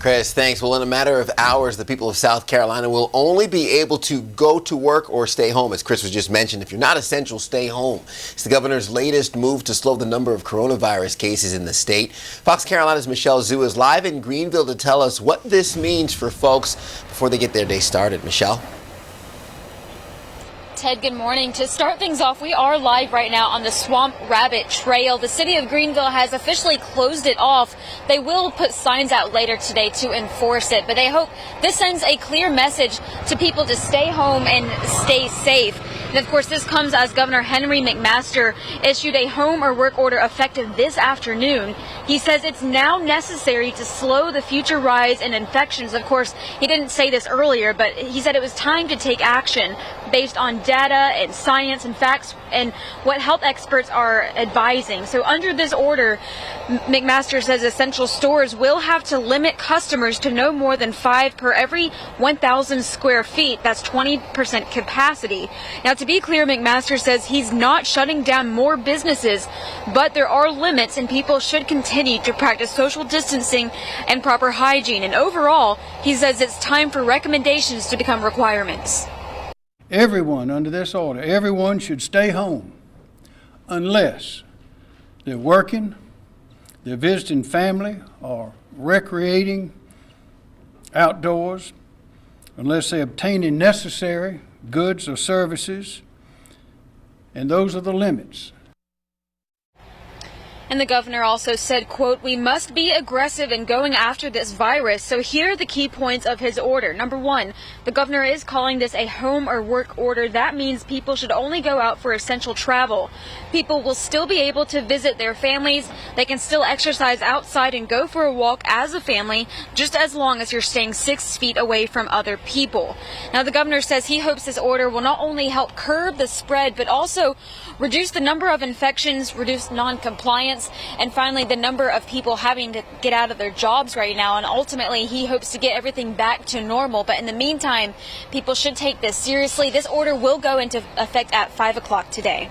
Chris, thanks. Well, in a matter of hours, the people of South Carolina will only be able to go to work or stay home. As Chris was just mentioned, if you're not essential, stay home. It's the governor's latest move to slow the number of coronavirus cases in the state. Fox Carolina's Michelle Zhu is live in Greenville to tell us what this means for folks before they get their day started. Michelle? Ted, good morning. To start things off, we are live right now on the Swamp Rabbit Trail. The city of Greenville has officially closed it off. They will put signs out later today to enforce it, but they hope this sends a clear message to people to stay home and stay safe. And of course, this comes as Governor Henry McMaster issued a home or work order effective this afternoon. He says it's now necessary to slow the future rise in infections. Of course, he didn't say this earlier, but he said it was time to take action based on data and science and facts and what health experts are advising. So under this order, McMaster says essential stores will have to limit customers to no more than 5 per every 1,000 square feet. That's 20% capacity. Now, to be clear, McMaster says he's not shutting down more businesses, but there are limits and people should continue to practice social distancing and proper hygiene. And overall, he says it's time for recommendations to become requirements. Everyone under this order, everyone should stay home unless they're working, they're visiting family, or recreating outdoors, unless they're obtaining necessary goods or services, and those are the limits. And the governor also said, quote, "We must be aggressive in going after this virus." So here are the key points of his order. Number one, the governor is calling this a home or work order. That means people should only go out for essential travel. People will still be able to visit their families. They can still exercise outside and go for a walk as a family, just as long as you're staying 6 feet away from other people. Now, the governor says he hopes this order will not only help curb the spread, but also reduce the number of infections, reduce non-compliance, and finally the number of people having to get out of their jobs right now. And ultimately, he hopes to get everything back to normal. But in the meantime, people should take this seriously. This order will go into effect at 5 o'clock today.